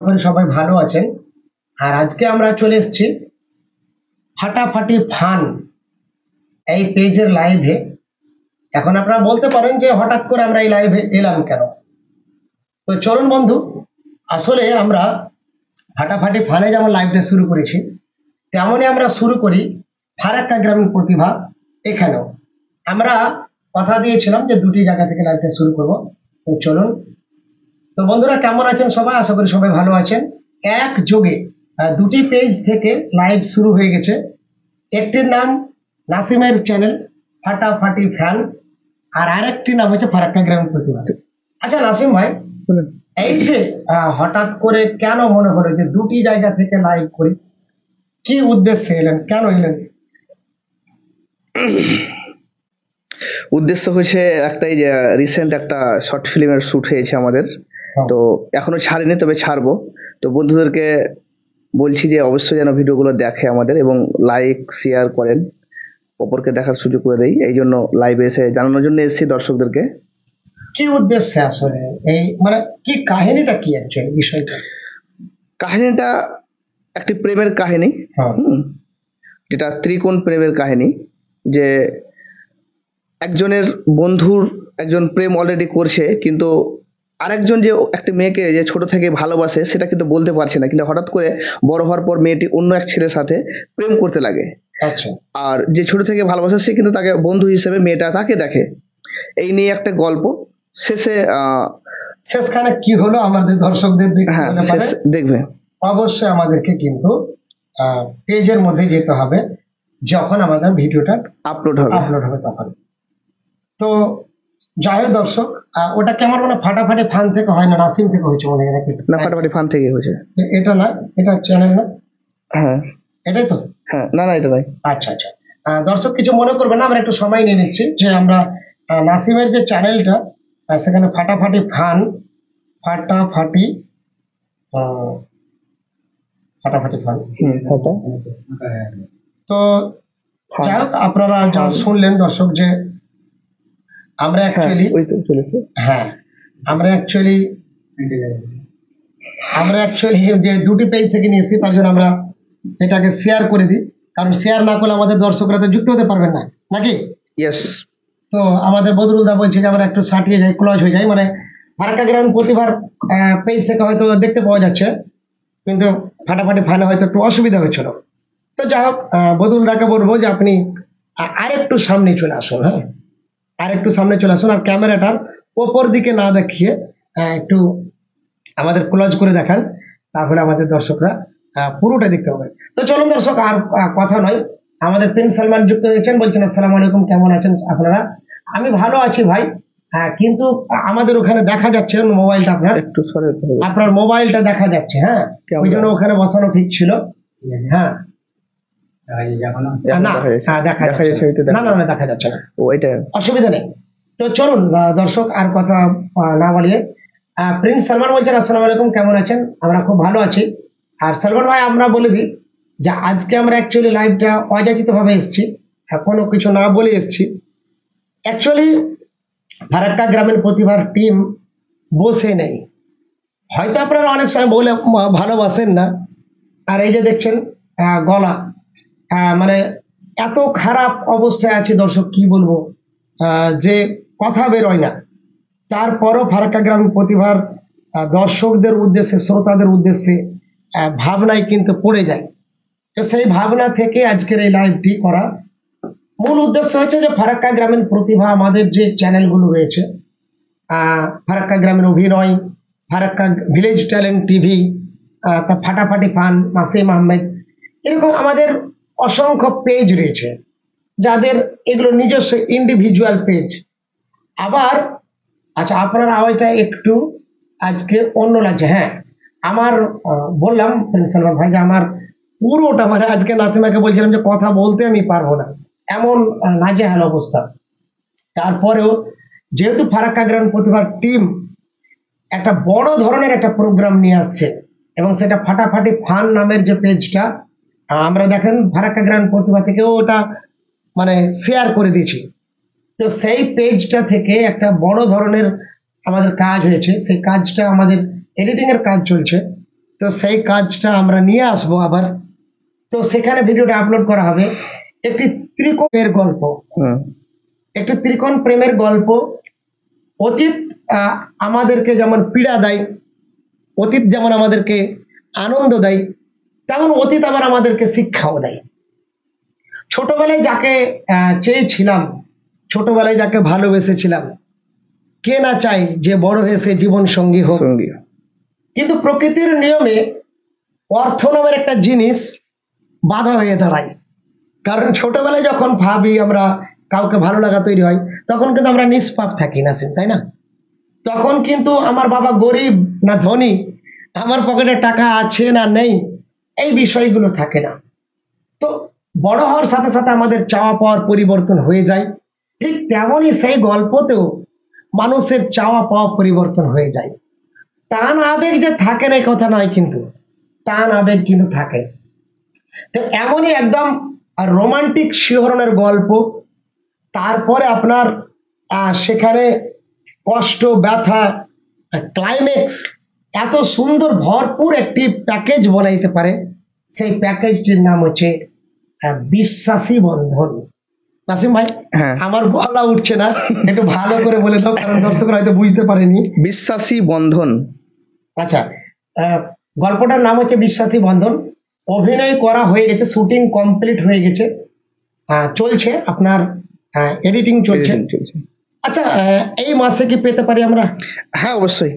করি সবাই ভালো আছেন। আর আজকে আমরা চলে এসেছি ফাটাফাটি ফান এই পেজের লাইভে। এখন আপনারা বলতে পারেন যে হঠাৎ করে আমরা এই লাইভে এলাম কেন। তো চলুন বন্ধু, আসলে আমরা ফাটাফাটি ফানে যেমন লাইভটা শুরু করেছি, তেমনই আমরা শুরু করি ফারাক্কা গ্রামীণ প্রতিভা এখানেও। আমরা কথা দিয়েছিলাম যে দুটি জায়গা থেকে লাইভটা শুরু করব। তো চলুন। তো বন্ধুরা কেমন আছেন সবাই? আশা করি সবাই ভালো আছেন। একযোগে দুটি পেজ থেকে লাইভ শুরু হয়ে গেছে। একটির নাম নাসিমের চ্যানেল ফাটাফাটি ফ্যান, আর আরেকটি নাম হচ্ছে ফারাক্কা গ্রামীণ প্রতিভা। আচ্ছা নাসিম ভাই, এই যে হঠাৎ করে কেন মনে হলো যে দুটি জায়গা থেকে লাইভ করি? কি উদ্দেশ্যে এলেন, কেন এলেন? উদ্দেশ্য হচ্ছে একটাই যে রিসেন্ট একটা শর্ট ফিল্মের শুট হয়েছে আমাদের, তো এখনো ছাড়িনি, তবে ছাড়বো। তো বন্ধুদেরকে বলছি যে অবশ্যই যেন ভিডিওগুলো দেখে আমাদের এবং লাইক শেয়ার করেন, অপরকে দেখার সুযোগ করে দেয়। এই জন্য লাইভে এসে জানানোর জন্য এসেছি দর্শকদেরকে। কি উদ্দেশ্যে আসলে এই, মানে কি কাহিনীটা কি অ্যাকচুয়ালি বিষয়টা? কাহিনীটা একটি প্রেমের কাহিনী, যেটা ত্রিকোণ প্রেমের কাহিনী। যে একজনের বন্ধুর একজন প্রেম অলরেডি করছে, কিন্তু আরেকজন যে একটা মেয়েকে যে ছোট থেকে ভালোবাসে সেটা কিন্তু বলতে পারছে না, কিন্তু হঠাৎ করে বড় হওয়ার পর মেয়েটি অন্য এক ছেলের সাথে প্রেম করতে লাগে। আচ্ছা, আর যে ছোট থেকে ভালোবাসে সে কিন্তু তাকে বন্ধু হিসেবে মেয়েটা তাকে দেখে। এই নিয়ে একটা গল্প। শেষখানে কি হলো আমাদের দর্শকদের দেখবে। অবশ্যই আমাদেরকে কিন্তু পেজের মধ্যে যেতে হবে যখন আমাদের ভিডিওটা আপলোড হবে তখন। তো যাই হোক দর্শক, ওটা কেমন মানে ফাটাফাটি ফান থেকে হয় না নাসিম থেকে হয়েছে মনে হয় নাকি? না, ফাটাফাটি ফান থেকে হয়েছে। এটা না, এটা চ্যানেল না? হ্যাঁ এটাই তো। হ্যাঁ, না না এটা নয়। আচ্ছা আচ্ছা, দর্শক কিছু মনে করবেন না, আমরা একটু সময় নিয়ে নিচ্ছি যে আমরা নাসিমের যে চ্যানেলটা সেখানে ফাটাফাটি ফান, ফাটাফাটি ফাটাফাটি ফান। তো যাই হোক, আপনারা যা শুনলেন দর্শক যে আমরা অ্যাকচুয়ালি যে দুটি পেজ থেকে নিয়েছি, তার জন্য আমরা এটাকে শেয়ার করে দিই, কারণ শেয়ার না করলে আমাদের দর্শকরা তো যুক্ত হতে পারবেন না নাকি? ইয়েস। তো আমাদের বদরুল দা বলছে যে আমরা একটু সাটিয়ে যাই, ক্লোজ হয়ে যাই, মানে ফারাক্কা গ্রামীণ প্রতিভার পেজ থেকে হয়তো দেখতে পাওয়া যাচ্ছে, কিন্তু ফাটাফাটি ফানে হয়তো একটু অসুবিধা হচ্ছিল। তো যাই হোক, বদরুল দাকে বলবো যে আপনি আরেকটু সামনে চলে আসুন। হ্যাঁ, আরেকটু সামনে চলে আসুন, আর ক্যামেরাটার ওপর দিকে না দেখিয়ে একটু আমাদের ক্লোজ করে দেখান, তাহলে আমাদের দর্শকরা পুরোটা দেখতে হবে। তো চলুন দর্শক, আর কথা নয়, আমাদের প্রিন্স সালমান যুক্ত হয়েছেন, বলছেন আসসালামু আলাইকুম, কেমন আছেন আপনারা? আমি ভালো আছি ভাই, কিন্তু আমাদের ওখানে দেখা যাচ্ছে মোবাইলটা আপনার মোবাইলটা দেখা যাচ্ছে। হ্যাঁ, ওই জন্য ওখানে বসানো ঠিক ছিল। হ্যাঁ দেখা যাচ্ছে না, অসুবিধা নেই। তো চলুন দর্শক, আর কথা না বলিয়ে, প্রিন্স সালমান বলছেন আসসালামু আলাইকুম, কেমন আছেন? আমরা খুব ভালো আছি। আর সালমান ভাই, আমরা বলে দিই যে আজকে আমরা অ্যাকচুয়ালি লাইভটা অযাচিত ভাবে এসেছি, কোনো কিছু না বলে এসেছি। অ্যাকচুয়ালি ফারাক্কা গ্রামীণ প্রতিভার টিম বসে নেই, হয়তো আপনারা অনেক সময় বলে ভালোবাসেন না। আর এই যে দেখছেন গলা, মানে এত খারাপ অবস্থায় আছি দর্শক, কি বলবো, যে কথা বেরোয় না। তারপরও ফারাক্কা গ্রামীণ প্রতিভার দর্শকদের উদ্দেশ্যে, শ্রোতাদের উদ্দেশ্যে ভাবনায় কিন্তু পড়ে যায়। তো সেই ভাবনা থেকে আজকের এই লাইভটি করা। মূল উদ্দেশ্য হচ্ছে যে ফারাক্কা গ্রামীণ প্রতিভা, আমাদের যে চ্যানেলগুলো রয়েছে, ফারাক্কা গ্রামীণ অভিনয়, ফারাক্কা ভিলেজ ট্যালেন্ট টিভি, তা ফাটাফাটি ফান, নাসিম আহমেদ, এরকম আমাদের অসংখ্য পেজ রয়েছে, যাদের এগুলো নিজস্ব ইন্ডিভিজুয়াল পেজ। আবার আচ্ছা, আপনার আওয়াজটা একটু আজকে অন্য লাগছে। হ্যাঁ, আমার বললাম প্রিন্স সালমান ভাই যে আমার পুরোটা, মানে আজকে নাসিমাকে বলছিলাম যে কথা বলতে আমি পারবো না, এমন নাজেহাল অবস্থা। তারপরেও যেহেতু ফারাক্কা গ্রামীণ প্রতিভার টিম একটা বড় ধরনের একটা প্রোগ্রাম নিয়ে আসছে, এবং সেটা ফাটাফাটি ফান নামের যে পেজটা, আমরা দেখেন ফারাক্কা গ্রামীণ প্রতিভা থেকেও ওটা মানে শেয়ার করে দিয়েছি। তো সেই পেজটা থেকে একটা বড় ধরনের আমাদের কাজ হয়েছে, সেই কাজটা আমাদের এডিটিং এর কাজ চলছে। তো সেই কাজটা আমরা নিয়ে আসবো আবার। তো সেখানে ভিডিওটা আপলোড করা হবে। একটি ত্রিকোণের গল্প, একটি ত্রিকোণ প্রেমের গল্প। অতীত আমাদেরকে যেমন পীড়া দেয়, অতীত যেমন আমাদেরকে আনন্দ দেয়, তেমন অতীত আবার আমাদেরকে শিক্ষাও দেয়। ছোটবেলায় যাকে চেয়েছিলাম, ছোটবেলায় যাকে ভালোবেসেছিলাম, কে না চাই যে বড় হয়ে সে জীবন সঙ্গী হোক। কিন্তু প্রকৃতির নিয়মে অর্থ নামের একটা জিনিস বাধা হয়ে দাঁড়ায়। কারণ ছোটবেলায় যখন ভাবি আমরা কাউকে ভালো লাগা তৈরি হয়, তখন কিন্তু আমরা নিষ্পাপ থাকি নাসিম, তাই না? তখন কিন্তু আমার বাবা গরিব না ধনী, আমার পকেটে টাকা আছে না নেই, এই বিষয়গুলো থাকে না। তো বড় হওয়ার সাথে সাথে আমাদের চাওয়া পাওয়ার পরিবর্তন হয়ে যায়। ঠিক তেমনই সেই গল্পতেও মানুষের চাওয়া পাওয়া পরিবর্তন হয়ে যায়। টান আবেগ যে থাকে না এই কথা নয়, কিন্তু টান আবেগ কিন্তু থাকে। তো এমনই একদম রোমান্টিক শিহরণের গল্প। তারপরে আপনার সেখানে কষ্ট, ব্যথা, ক্লাইম্যাক্স, এত সুন্দর ভরপুর একটি প্যাকেজ বলাইতে পারে। সেই প্যাকেজটির নাম হচ্ছে বিশ্বাসী বন্ধন। নাসিম ভাই, আমার গলা উঠছে না, একটু ভালো করে বলে দাও, কারণ দর্শকরা হয়তো বুঝতে পারেনি। বিশ্বাসী বন্ধন। আচ্ছা, গল্পটার নাম হচ্ছে বিশ্বাসী বন্ধন। অভিনয় করা হয়ে গেছে, শুটিং কমপ্লিট হয়ে গেছে, চলছে আপনার এডিটিং চলছে। আচ্ছা, এই মাসে কি পেতে পারি আমরা? হ্যাঁ, অবশ্যই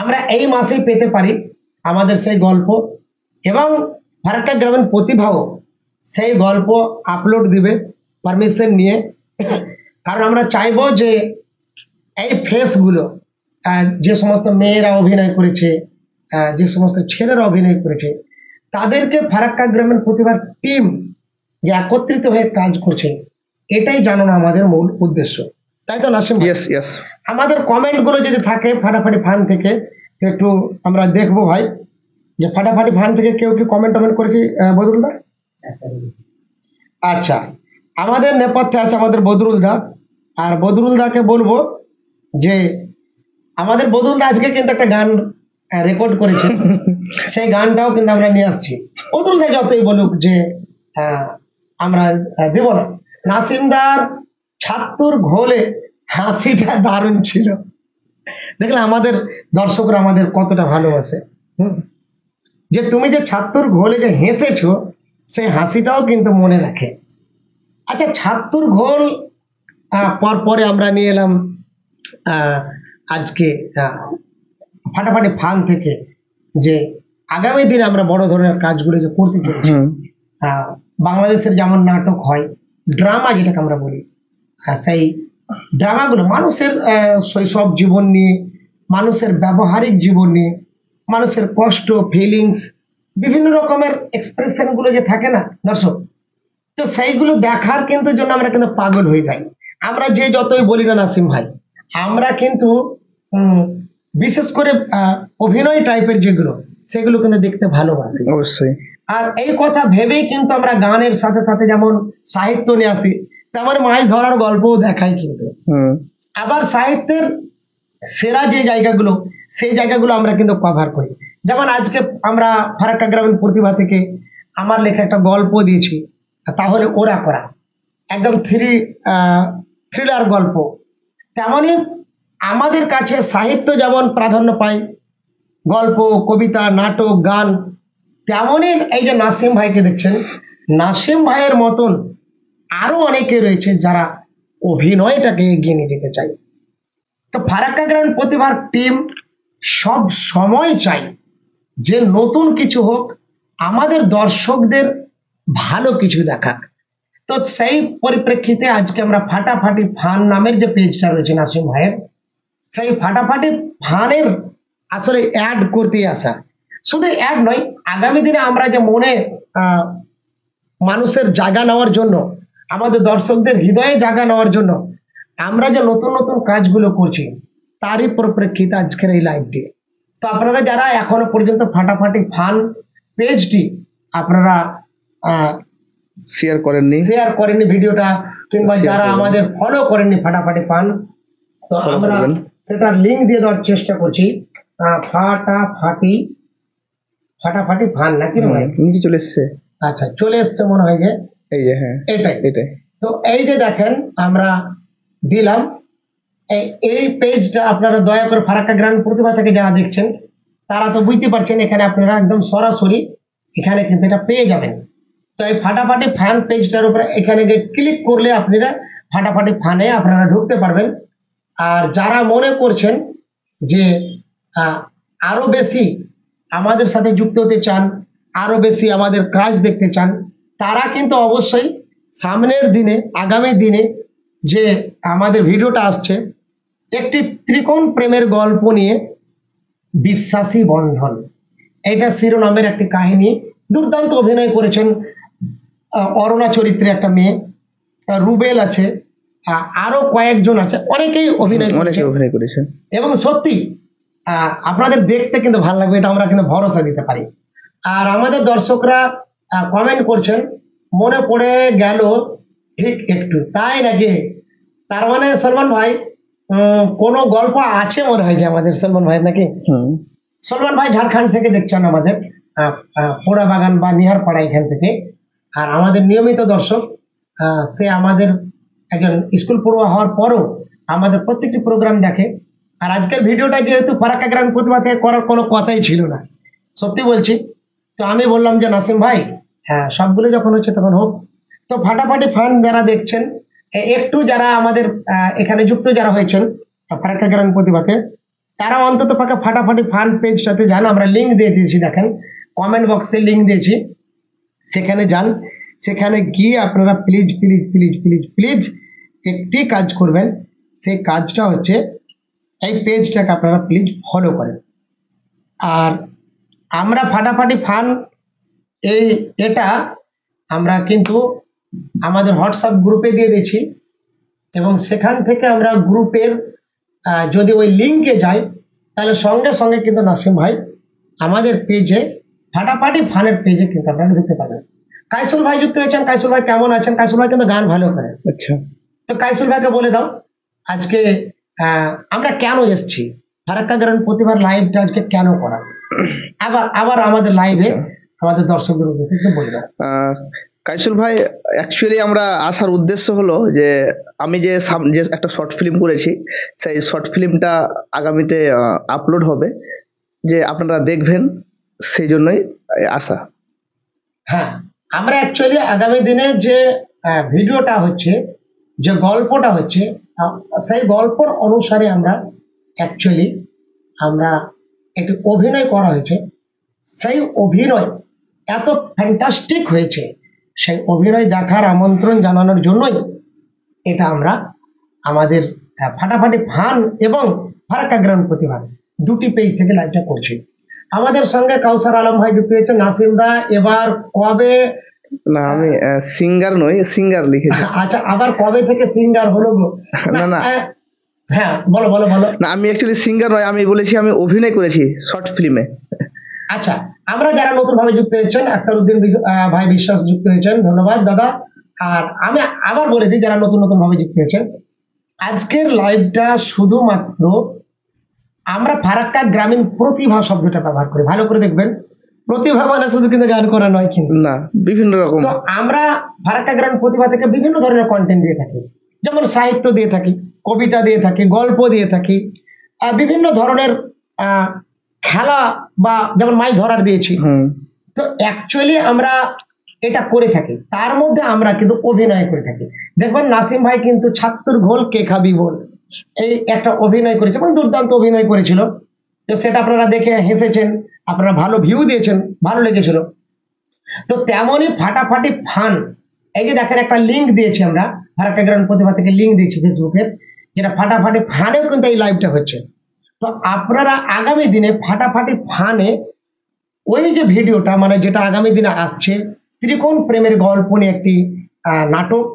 আমরা এই মাসেই পেতে পারি আমাদের সেই গল্প, এবং ফারাক্কা গ্রামীণ প্রতিভাও সেই গল্প আপলোড দিবে পারমিশন নিয়ে। কারণ আমরা চাইবো যে এই ফেসগুলো, যে সমস্ত মেয়েরা অভিনয় করেছে, যে সমস্ত ছেলেরা অভিনয় করেছে, তাদেরকে ফারাক্কা গ্রামীণ প্রতিভার টিম যে একত্রিত হয়ে কাজ করছে, এটাই জানানো আমাদের মূল উদ্দেশ্য, তাই তো নাসিম? আমাদের কমেন্ট গুলো যদি থাকে ফাটাফাটি ফান থেকে, একটু আমরা দেখবো ভাই যে ফাটাফাটি ফান থেকে কেউ কি কমেন্ট করেছে বদরুল দা? আচ্ছা, আমাদের নেপথ্যে আছে আমাদের বদরুল দা। আর বদরুল দাকে বলবো যে আমাদের বদরুল দা আজকে কিন্তু একটা গান রেকর্ড করেছে, সেই গানটাও কিন্তু আমরা নিয়ে আসছি। বদরুল দা যতই বলুক যে আমরা দেব না। নাসিমদার ছাত্রর ঘোলে হাসিটা দারুণ ছিল। দেখলে আমাদের দর্শকরা আমাদের কতটা ভালোবাসে। যে তুমি যে ছাত্রর ঘোলে যে হেসেছো, সেই হাসিটাও কিন্তু মনে রাখে। আচ্ছা, ছাত্রর ঘোল পরে আমরা নিয়ে এলাম আজকে ফাটাফাটি ফান থেকে, যে আগামী দিনে আমরা বড় ধরনের কাজগুলো যে করতে চলেছি। বাংলাদেশের যেমন নাটক হয়, ড্রামা যেটাকে আমরা বলি, সেই ড্রামাগুলো মানুষের শৈশব জীবন নিয়ে, মানুষের ব্যবহারিক জীবন নিয়ে, মানুষের কষ্ট, ফিলিংস, বিভিন্ন রকমের এক্সপ্রেশন গুলো যে থাকে না দর্শক, তো সেইগুলো দেখার কিন্তু জন্য আমরা কিন্তু পাগল হয়ে যাই। আমরা যে যতই বলি না নাসিম ভাই, আমরা কিন্তু বিশেষ করে অভিনয় টাইপের যেগুলো, সেগুলো কিন্তু দেখতে ভালোবাসি অবশ্যই। আর এই কথা ভেবেই কিন্তু আমরা গানের সাথে সাথে যেমন সাহিত্য নিয়ে আসি, তেমন মাছ ধরার গল্পও দেখাই কিন্তু। আবার সাহিত্যের সেরা যে জায়গাগুলো, সেই জায়গাগুলো আমরা কিন্তু কভার করি। যেমন আজকে আমরা ফারাক্কা গ্রামীণ প্রতিভা থেকে আমার লেখা একটা গল্প দিয়েছি, তাহলে ওরা করা, একদম থ্রিলার গল্প। তেমনই আমাদের কাছে সাহিত্য যেমন প্রাধান্য পায়, গল্প, কবিতা, নাটক, গান, তেমনই এই যে নাসিম ভাইকে দেখছেন, নাসিম ভাইয়ের মতন আরো অনেকে রয়েছে যারা অভিনয়টাকে এগিয়ে নিয়ে যেতে চায়। তো ফারাক্কা গ্রামীণ প্রতিভার টিম সব সময় চাই যে নতুন কিছু হোক, আমাদের দর্শকদের ভালো কিছু দেখাক। তো সেই পরিপ্রেক্ষিতে আজকে আমরা ফাটাফাটি ফান নামের যে পেজটা রয়েছে নাসিম ভাইয়ের, সেই ফাটাফাটি ফানের আসলে অ্যাড করতে আসা। শুধু অ্যাড নয়, আগামী দিনে আমরা যে মনে মানুষের জায়গা নেওয়ার জন্য, আমাদের দর্শকদের হৃদয়ে জায়গা নেওয়ার জন্য আমরা যে নতুন নতুন কাজগুলো করছি, তারই পরিপ্রেক্ষিতে আজকের এই লাইভটি। তো আপনারা যারা এখনো পর্যন্ত ফাটাফাটি ফান পেজটি আপনারা শেয়ার করেননি ভিডিওটা, কিংবা যারা আমাদের ফলো করেননি ফাটাফাটি ফান, তো আমরা সেটা লিঙ্ক দিয়ে দেওয়ার চেষ্টা করছি। ফাটাফাটি ফাটাফাটি ফান নাকি রে ভাই? নিচে চলে এসছে, আচ্ছা চলে এসছে মনে হয় যে এই যে, হ্যাঁ এটাই। এটাই। তো এই যে দেখেন আমরা দিলাম এই পেজটা, আপনারা দয়া করে ফারাক্কা গ্রামীণ প্রতিভা থেকে যারা দেখছেন তারা তো বুঝতে পারছেন, এখানে আপনারা একদম সরাসরি এখানে কিন্তু এটা পেয়ে যাবেন। তো এই ফাটাফাটি ফান পেজটার উপরে এখানে গিয়ে ক্লিক করলে আপনারা ফাটাফাটি ফানে আপনারা ঢুকতে পারবেন। আর যারা মনে করছেন যে আরো বেশি আমাদের সাথে যুক্ত হতে চান, আরো বেশি আমাদের কাজ দেখতে চান, তারা কিন্তু অবশ্যই সামনের দিনে, আগামী দিনে যে আমাদের ভিডিওটা আসছে, একটি ত্রিকোণ প্রেমের গল্প নিয়ে, বিশ্বাসী বন্ধন, এটা শিরোনামের একটি কাহিনী। দুর্দান্ত অভিনয় করেছেন অরুণা চরিত্রে একটা মেয়ে, রুবেল আছে, আরো কয়েকজন আছে, অনেকেই অভিনয় করেছেন এবং সত্যি আপনাদের দেখতে কিন্তু ভালো লাগবে, এটা আমরা কিন্তু ভরসা দিতে পারি। আর আমাদের দর্শকরা কমেন্ট করছেন মনে পড়ে গেল ঠিক একটু, তাই নাকি? তার মানে সলমান ভাই কোনো গল্প আছে মনে হয় যে আমাদের সলমান ভাই নাকি? সলমান ভাই ঝাড়খণ্ড থেকে দেখছেন আমাদের পোড়া বাগান বা নিহারপাড়া এখান থেকে। আর আমাদের নিয়মিত দর্শক, সে আমাদের একজন স্কুল পড়ুয়া হওয়ার পরও আমাদের প্রত্যেকটি প্রোগ্রাম দেখে। আর আজকের ভিডিওটা যেহেতু ফারাক্কা গ্রামীণ প্রতিভা থেকে করার কোনো কথাই ছিল না, সত্যি বলছি। তো আমি বললাম যে নাসিম ভাই, হ্যাঁ সবগুলো যখন হচ্ছে তখন হোক। তো ফাটাফাটি ফান যারা দেখছেন, একটু যারা আমাদের এখানে যুক্ত যারা হয়েছেন ফারাক্কা গ্রামীণ প্রতিভাতে, তারা অন্তত পাকা ফাটাফাটি ফান পেজটাতে যান, আমরা লিঙ্ক দিয়ে দিয়েছি, দেখেন কমেন্ট বক্সে লিঙ্ক দিয়েছি, সেখানে যান। সেখানে গিয়ে আপনারা please please please please please একটি কাজ করবেন, সেই কাজটা হচ্ছে এই পেজটাকে আপনারা প্লিজ ফলো করেন। আর আমরা ফাটাফাটি ফান এটা আমরা কিন্তু আমাদের হোয়াটসঅ্যাপ গ্রুপে দিয়ে দিয়েছি, এবং সেখান থেকে আমরা গ্রুপের যদি ওই লিঙ্কে যাই তাহলে সঙ্গে সঙ্গে কিন্তু নাসিম ভাই আমাদের পেজে, ফাটাফাটি ফানের পেজে কিন্তু আপনারা দেখতে পাবেন। কাইসুল ভাই যুক্ত হয়েছেন। কাইসুল ভাই কেমন আছেন? কাইসুল ভাই কিন্তু গান ভালো করে। আচ্ছা, তো কাইসুল ভাইকে বলে দাও আজকে আমরা কেন এসেছি, ফারাক্কা গ্রামীণ প্রতিভার লাইভটা আজকে কেন করা, আবার আবার আমাদের লাইভে আমাদের দর্শকদের উদ্দেশ্যে একটু বলে দাও। কাইসুল ভাই, অ্যাকচুয়ালি আমরা আসার উদ্দেশ্য হলো যে আমি যে একটা শর্ট ফিল্ম করেছি, সেই শর্ট ফিল্মটা আগামীতে আপলোড হবে, যে আপনারা দেখবেন, সেই জন্যই আসা। হ্যাঁ, আমরা অ্যাকচুয়ালি আগামী দিনে যে ভিডিওটা হচ্ছে, যে গল্পটা হচ্ছে, সেই গল্পর অনুসারে আমরা অ্যাকচুয়ালি আমরা একটি অভিনয় করা হয়েছে। সেই অভিনয় এত ফ্যান্টাস্টিক হয়েছে, সেই অভিনয় দেখার আমন্ত্রণ জানানোর জন্যই এটা আমরা আমাদের ফাটাফাটি ফান এবং ফারাক্কা গ্রামীণ প্রতিভা দুটি পেজ থেকে লাইভটা করছি। আমাদের সঙ্গে কাউসার আলম ভাই যুক্ত হয়েছে। নাসিম দা এবার কবে? না, আমি সিঙ্গার নই, সিঙ্গার লিখেছি। আচ্ছা, আবার কবে থেকে সিঙ্গার হলো গো? না না, হ্যাঁ বলো বলো বলো। না, আমি অ্যাকচুয়ালি সিঙ্গার নয়, আমি বলেছি আমি অভিনয় করেছি শর্ট ফিল্মে। আচ্ছা, আমরা যারা নতুন ভাবে যুক্ত হয়েছেন, আখতারউদ্দিন ভাই বিশ্বাস যুক্ত হয়েছেন, ধন্যবাদ দাদা। আর আমি আবার বলে দিই, যারা নতুন নতুন ভাবে যুক্ত হয়েছেন, আজকের লাইভটা শুধুমাত্র আমরা ফারাক্কা গ্রামীণ প্রতিভা শব্দটা ব্যবহার করি, ভালো করে দেখবেন। প্রতিভা মানে শুধু কিন্তু গান করা নয়, কিন্তু না, বিভিন্ন রকম। তো আমরা ফারাক্কা গ্রামীণ প্রতিভা থেকে বিভিন্ন ধরনের কন্টেন্ট দিয়ে থাকি, যেমন সাহিত্য দিয়ে থাকি, কবিতা দিয়ে থাকি, গল্প দিয়ে থাকি, বিভিন্ন ধরনের খেলা বা যেমন মাছ ধরার দিয়েছি। তো অ্যাকচুয়ালি আমরা এটা করে থাকি, তার মধ্যে আমরা কিন্তু অভিনয় করে থাকি। দেখবেন নাসিম ভাই কিন্তু ছাত্র ঘোল কে খাবি বল, এই একটা অভিনয় করেছে এবং দুর্দান্ত অভিনয় করেছিল। তো সেটা আপনারা দেখে হেসেছেন, আপনারা ভালো ভিউ দিয়েছেন, ভালো লেগেছিল। তো তেমনই ফাটাফাটি ফান, এই যে দেখেন একটা লিঙ্ক দিয়েছি আমরা ফারাক্কা গ্রামীণ প্রতিভা থেকে, লিঙ্ক দিয়েছি ফেসবুকের, যেটা ফাটাফাটি ফানেও কিন্তু এই লাইভটা হচ্ছে। তো আপনারা আগামী দিনে ফাটাফাটি ফানে ওই যে ভিডিওটা, মানে যেটা আগামী দিনে আসছে, ত্রিকোণ প্রেমের গল্প নিয়ে একটি নাটক,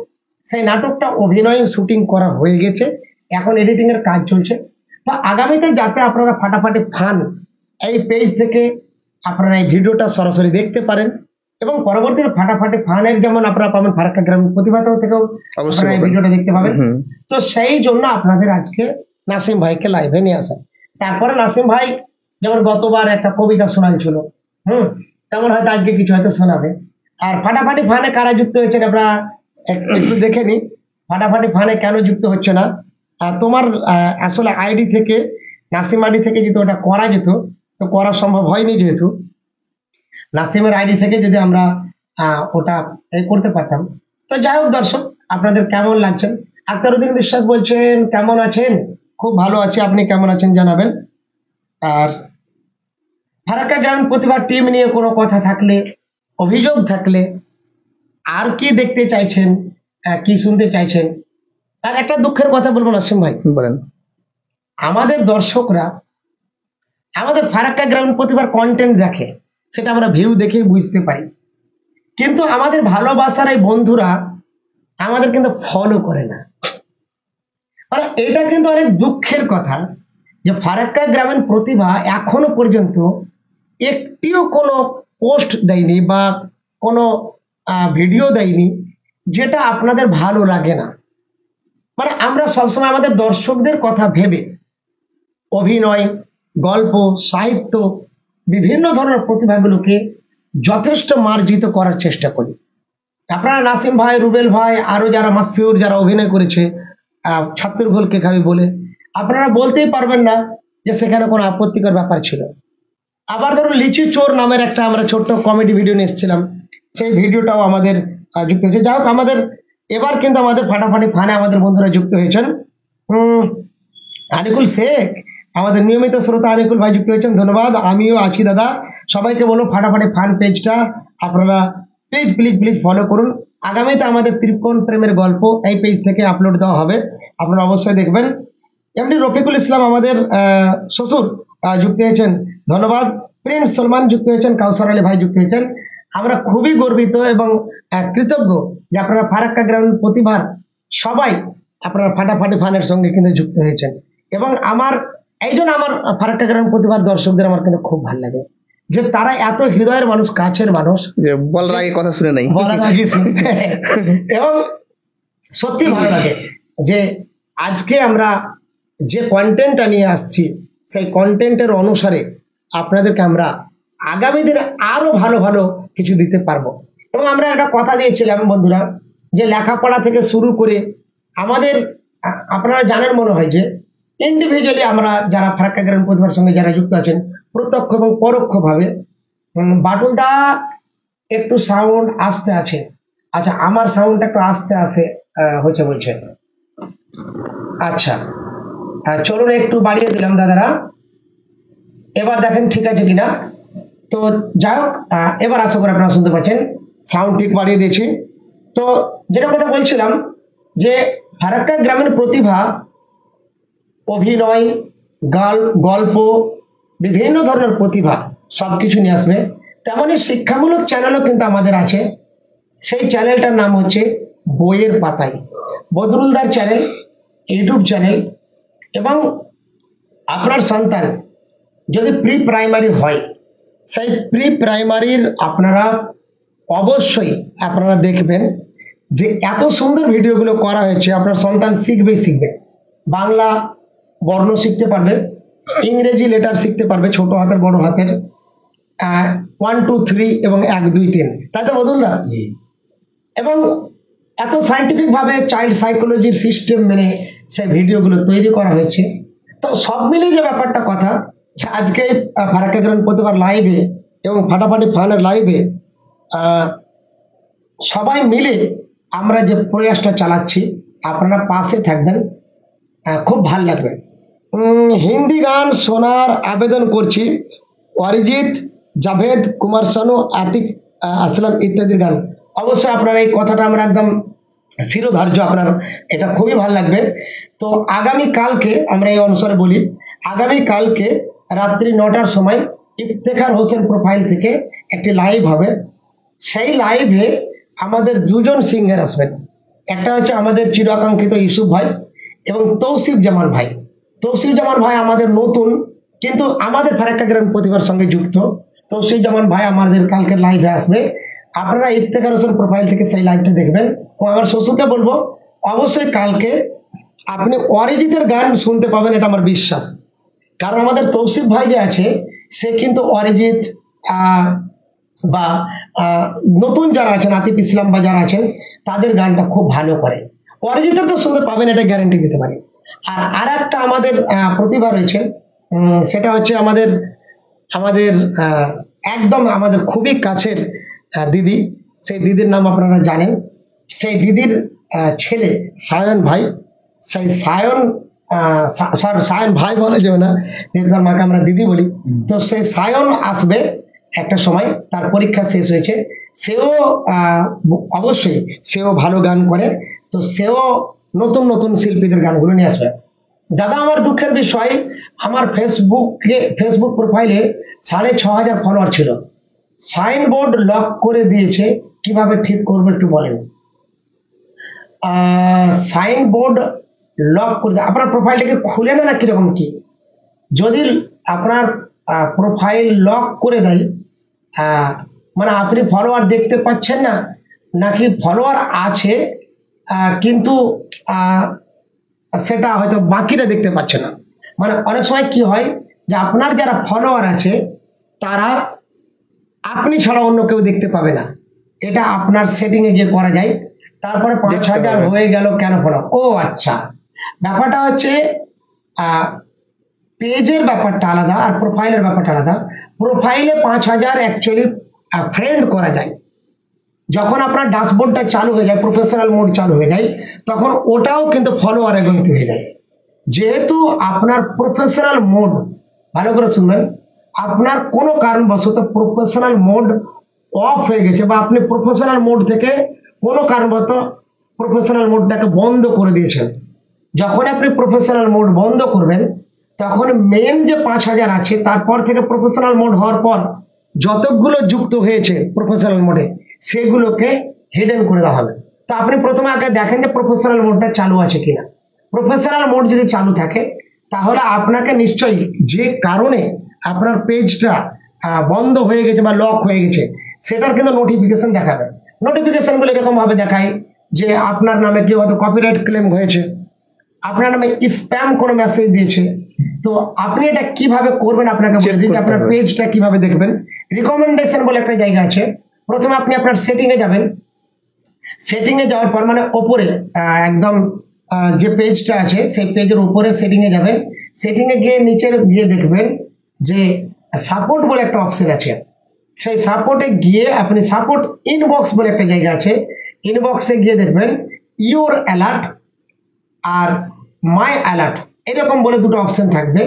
সেই নাটকটা অভিনয় শুটিং করা হয়ে গেছে, এখন এডিটিং এর কাজ চলছে। তো আগামীতে যাতে আপনারা ফাটাফাটি ফান এই পেজ থেকে আপনারা এই ভিডিওটা সরাসরি দেখতে পারেন, এবং পরবর্তীতে ফাটাফাটি ফানের যেমন আপনারা পাবেন ফারাক্কা গ্রামীণ প্রতিভা থেকেও আপনারা এই ভিডিওটা দেখতে পাবেন। তো সেই জন্য আপনাদের আজকে নাসিম ভাইকে লাইভে নিয়ে আসা। তারপরে নাসিম ভাই যেমন গতবার একটা কবিতা শোনাইছিল, তেমন হয়তো আজকে কিছু হয়তো শোনাবে। আর ফাটাফাটি ফানে কারা যুক্ত হয়েছেন আপনারা একটু দেখে নিন। ফাটাফাটি ফানে কেন যুক্ত হচ্ছে না? তোমার আসলে আইডি থেকে, নাসিম আইডি থেকে যদি ওটা করা যেত তো করা সম্ভব হয়নি, যেহেতু নাসিমের আইডি থেকে যদি আমরা ওটা করতে পারতাম। তো যাই হোক দর্শক, আপনাদের কেমন লাগছেন? আখতারউদ্দিন বিশ্বাস বলছেন কেমন আছেন? খুব ভালো আছি, আপনি কেমন আছেন জানাবেন। আর ফারাক্কা গ্রামীণ প্রতিভা টিম নিয়ে কোনো কথা থাকলে, অভিযোগ থাকলে, আর কি দেখতে চাইছেন, কি শুনতে চাইছেন। আর একটা দুঃখের কথা বলবো নাসিম ভাই, বলেন। আমাদের দর্শকরা আমাদের ফারাক্কা গ্রামীণ প্রতিভার কন্টেন্ট দেখে, সেটা আমরা ভিউ দেখে বুঝতে পারি, কিন্তু আমাদের ভালোবাসার এই বন্ধুরা আমাদের কিন্তু ফলো করে না। মানে এটা কিন্তু অনেক দুঃখের কথা যে ফারাক্কা গ্রামীণ প্রতিভা এখনো পর্যন্ত একটিও কোনো পোস্ট দেয়নি বা কোনো ভিডিও দেয়নি যেটা আপনাদের ভালো লাগে না। মানে আমরা সবসময় আমাদের দর্শকদের কথা ভেবে অভিনয়, গল্প, সাহিত্য, বিভিন্ন ধরনের প্রতিভাগুলোকে যথেষ্ট মার্জিত করার চেষ্টা করি। আপনারা নাসিম ভাই, রুবেল ভাই, আরো যারা মাসফিউর যারা অভিনয় করেছে ছাত্রের ভুল কে খাবি বলে, আপনারা বলতেই পারবেন না যে সেখানে কোনো আপত্তিকর ব্যাপার ছিল। আবার ধরুন লিচু চোর নামের একটা আমরা ছোট্ট কমেডি ভিডিও নিয়ে এসেছিলাম, সেই ভিডিওটাও আমাদের যুক্ত হয়েছে। যাই হোক, আমাদের এবার কিন্তু আমাদের ফাটাফাটি ফানে আমাদের বন্ধুরা যুক্ত হয়েছেন। আনিকুল শেখ, আমাদের নিয়মিত শ্রোতা আনিকুল ভাই যুক্ত হয়েছেন, ধন্যবাদ। আমিও আছি দাদা। সবাইকে বলো ফাটাফাটি ফান পেজটা আপনারা প্লিজ প্লিজ প্লিজ ফলো করুন। আগামীতে আমাদের ত্রিকোণ প্রেমের গল্প এই পেজ থেকে আপলোড দেওয়া হবে, আপনারা অবশ্যই দেখবেন। এমনি রফিকুল ইসলাম আমাদের শ্বশুর যুক্ত হয়েছেন, ধন্যবাদ। প্রিন্স সলমান যুক্ত হয়েছেন, কাউসার আলী ভাই যুক্ত হয়েছেন। আমরা খুবই গর্বিত এবং কৃতজ্ঞ যে আপনারা ফারাক্কা গ্রামীণ প্রতিভার সবাই আপনারা ফাটাফাটি ফানের সঙ্গে কিন্তু যুক্ত হয়েছেন। এবং আমার এই জন্য আমার ফারাক্কা গ্রামীণ প্রতিভার দর্শকদের আমার কিন্তু খুব ভালো লাগে যে তারা এত হৃদয়ের মানুষ, কাছের মানুষ, যে বলার আগে কথা শুনে নাই, বলার আগে শুনতে। এবং সত্যি ভালো লাগে যে আজকে আমরা যে কন্টেন্টটা নিয়ে আসছি সেই কন্টেন্টের অনুসারে আপনাদেরকে আমরা আগামী দিনে আরো ভালো ভালো কিছু দিতে পারবো। এবং আমরা একটা কথা দিয়েছিলাম বন্ধুরা, যে লেখাপড়া থেকে শুরু করে আমাদের আপনারা জানেন মনে হয় যে ইন্ডিভিজুয়ালি আমরা যারা ফারাক্কা গ্রামীণ প্রতিভার সঙ্গে যারা যুক্ত আছেন প্রত্যক্ষ এবং পরোক্ষভাবে, বাটুলদা একটু সাউন্ড আসতে আছে, আচ্ছা আমার সাউন্ডটা একটু আস্তে আসে হচ্ছে বলছে, আচ্ছা চলুন একটু বাড়িয়ে দিলাম দাদারা, এবার দেখেন ঠিক আছে কিনা। তো যাই হোক, এবার আশা করি আপনারা শুনতে পাচ্ছেন, সাউন্ড ঠিক বাড়িয়ে দিয়েছি। তো যেটা কথা বলছিলাম যে ফারাক্কা গ্রামীণ প্রতিভা অভিনয়, গল্প, বিভিন্ন ধরনের প্রতিভা সবকিছু নিয়ে আসবে। তেমনই শিক্ষামূলক চ্যানেলও কিন্তু আমাদের আছে। সেই চ্যানেলটার নাম হচ্ছে বইয়ের পাতায়, বদরুলদার চ্যানেল, ইউটিউব চ্যানেল। এবং আপনার সন্তান যদি প্রি প্রাইমারি হয়, সেই প্রি প্রাইমারির আপনারা অবশ্যই আপনারা দেখবেন যে এত সুন্দর ভিডিওগুলো করা হয়েছে। আপনার সন্তান শিখবে, বাংলা বর্ণ শিখতে পারবে, ইংরেজি লেটার শিখতে পারবে, ছোট হাতের বড় হাতের 1 2 3 এবং 1 2 3, তাই তো বদুলদা? এবং এত সাইন্টিফিক ভাবে চাইল্ড সাইকোলজির সিস্টেম মেনে সেই ভিডিওগুলো তৈরি করা হয়েছে। তো সব মিলিয়ে যে ব্যাপারটা কথা, আজকে ফারাক্কা গ্রামীণ প্রতিভার লাইভে এবং ফাটাফাটি ফানের লাইভে সবাই মিলে আমরা যে প্রয়াসটা চালাচ্ছি, আপনারা পাশে থাকবেন, খুব ভাল লাগবে। হিন্দি গান শোনার আবেদন করছি, অরিজিৎ, জাভেদ, কুমার শানু, আতিক আসলাম ইত্যাদির গান। অবশ্যই আপনার এই কথাটা আমরা একদম শিরোধার্য, আপনার এটা খুবই ভালো লাগবে। তো আগামী কালকে আমরা এই অনুসারে বলি, আগামী কালকে রাত্রি 9টার সময় ইফতেখার হোসেন প্রোফাইল থেকে একটি লাইভ হবে। সেই লাইভে আমাদের দুজন সিঙ্গার আসবেন, একটা হচ্ছে আমাদের চিরাকাঙ্ক্ষিত ইউসুফ ভাই এবং তৌসিফ জামান ভাই। তৌসিফ জামান ভাই আমাদের নতুন, কিন্তু আমাদের ফারাক্কা গ্রামীণ প্রতিভার সঙ্গে যুক্ত। তৌসিফ জামান ভাই আমাদের কালকে লাইভে আসবে, আপনারা ইফতেখার হোসেন প্রোফাইল থেকে সেই লাইভটা দেখবেন। ও আমার শ্বশুরকে বলবো অবশ্যই কালকে আপনি অরিজিতের গান শুনতে পাবেন, এটা আমার বিশ্বাস। কারণ আমাদের তৌসিফ ভাই যে আছে সে কিন্তু অরিজিৎ, বা নতুন যারা আছেন আতিফ ইসলাম বা যারা আছেন তাদের গানটা খুব ভালো করে। অরিজিতের তো শুনতে পাবেন, এটা গ্যারান্টি দিতে পারি। আর একটা আমাদের প্রতিভা রয়েছে, সেটা হচ্ছে আমাদের আমাদের একদম আমাদের খুবই কাছের দিদি। সেই দিদির নাম আপনারা জানেন। সেই দিদির ছেলে সায়ন ভাই, সেই সায়ন সায়ন ভাই বলা যাবে না, তার মাকে আমরা দিদি বলি। তো সেই সায়ন আসবে একটা সময়, তার পরীক্ষা শেষ হয়েছে। সেও অবশ্যই সেও ভালো গান করে, তো সেও নতুন নতুন শিল্পীদের গানগুলো নিয়ে আসবে। দাদা, আমার দুঃখের বিষয়, আমার ফেসবুক প্রোফাইলে 6,500 ফলোয়ার ছিল, সাইনবোর্ড লক করে দিয়েছে, কিভাবে ঠিক করবো একটু বলেন। সাইনবোর্ড লক করে আপনার প্রোফাইলটাকে খুলে না কিরকম কি? যদি আপনার প্রোফাইল লক করে দেয়, মানে আপনি ফলোয়ার দেখতে পাচ্ছেন না, নাকি ফলোয়ার আছে কিন্তু সেটা হয়তো বাকিরা দেখতে পাচ্ছে না। মানে অনেক সময় কি হয় যে আপনার যারা ফলোয়ার আছে তারা আপনি ছাড়া অন্য কেউ দেখতে পাবে না। এটা আপনার সেটিং এ গিয়ে করা যায়। তারপরে 5,000 হয়ে গেল কেন ফলো? ও আচ্ছা, ব্যাপারটা হচ্ছে পেজের ব্যাপারটা আলাদা আর প্রোফাইলের ব্যাপারটা আলাদা। প্রোফাইলে 5,000 অ্যাকচুয়ালি ফ্রেন্ড করা যায়। যখন আপনার ড্যাশবোর্ডটা চালু হয়ে যায়, প্রফেশনাল মোড চালু হয়ে যায়, তখন ওটাও কিন্তু ফলোয়ারে গণিত হয়ে যায়। যেহেতু আপনার প্রফেশনাল মোড, ভালো করে শুনবেন, আপনার কোনো কারণবশত প্রফেশনাল মোড অফ হয়ে গেছে বা আপনি প্রফেশনাল মোড থেকে কোনো কারণবশত প্রফেশনাল মোডটাকে বন্ধ করে দিয়েছেন, যখন আপনি প্রফেশনাল মোড বন্ধ করবেন তখন মেন যে 5,000 আছে তারপর থেকে প্রফেশনাল মোড হওয়ার পর যতগুলো যুক্ত হয়েছে প্রফেশনাল মোডে সেগুলোকে হিডেন করে দেওয়া হবে। তো আপনি প্রথমে আগে দেখেন যে প্রফেশনাল মোডটা চালু আছে কিনা। প্রফেশনাল মোড যদি চালু থাকে তাহলে আপনাকে নিশ্চয়ই যে কারণে আপনার পেজটা বন্ধ হয়ে গেছে বা লক হয়ে গেছে সেটার কিন্তু নোটিফিকেশন দেখাবে। নোটিফিকেশন গুলো এরকম ভাবে দেখায় যে আপনার নামে কেউ হয়তো কপিরাইট ক্লেম হয়েছে, আপনার নামে স্প্যাম কোনো মেসেজ দিয়েছে। তো আপনি এটা কিভাবে করবেন আপনাকে বলে দিই, আপনার পেজটা কিভাবে দেখবেন। রিকমেন্ডেশন বলে একটা জায়গা আছে, প্রথমে আপনি আপনার সেটিং এ যাবেন। সেটিং এ যাওয়ার পর মানে ওপরে একদম যে পেজটা আছে সেই পেজের উপরে সেটিং এ যাবেন। সেটিং এ গিয়ে নিচে গিয়ে দেখবেন যে সাপোর্ট বলে একটা অপশন আছে। সেই সাপোর্টে গিয়ে আপনি সাপোর্ট ইনবক্স বলে একটা জায়গা আছে, ইনবক্সে গিয়ে দেখবেন ইউর অ্যালার্ট আর মাই অ্যালার্ট এরকম বলে দুটো অপশন থাকবে।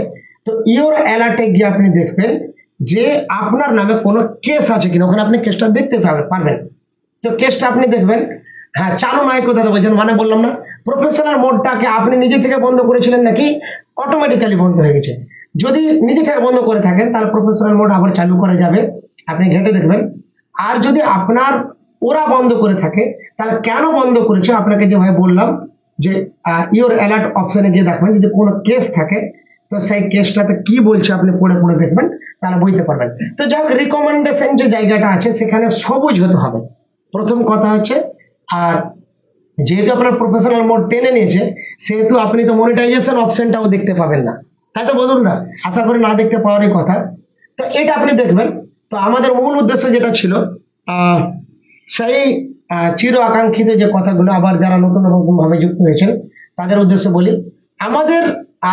তো ইউর অ্যালার্টে গিয়ে আপনি দেখবেন যে আপনার নামে কোনো কেস আছে কিনা, ওখানে আপনি কেসটা দেখতে পারবেন। তো কেসটা আপনি দেখবেন। হ্যাঁ, চালু নয় কোথায় বলছেন, মানে বললাম না প্রফেশনাল মোডটাকে আপনি নিজে থেকে বন্ধ করেছিলেন নাকি অটোমেটিক্যালি বন্ধ হয়ে গেছে। যদি নিজে থেকে বন্ধ করে থাকেন তাহলে প্রফেশনাল মোড আবার চালু করা যাবে, আপনি ঘেটে দেখবেন। আর যদি আপনার ওরা বন্ধ করে থাকে তাহলে কেন বন্ধ করেছে আপনাকে যেভাবে বললাম যে ইউর অ্যালার্ট অপশনে গিয়ে দেখবেন যদি কোনো কেস থাকে তো সেই কেসটাতে কি বলছে আপনি পড়ে পড়ে দেখবেন, তাহলে বুঝতে পারবেন। তো যাক, রিকমেন্ডেশন যে জায়গাটা আছে সেখানে সবুজ হতে হবে প্রথম কথা হচ্ছে। আর যেহেতু আপনার প্রফেশনাল মোড টেনে নিয়েছে সেহেতু আপনি তো মনিটাইজেশন অপশনটাও দেখতে পাবেন না, তাই তো বদল দা? আশা করি না দেখতে পাওয়ারই কথা। তো এটা আপনি দেখবেন। তো আমাদের মূল উদ্দেশ্য যেটা ছিল সেই চির আকাঙ্ক্ষিত যে কথাগুলো, আবার যারা নতুন নতুন ভাবে যুক্ত হয়েছেন তাদের উদ্দেশ্যে বলি, আমাদের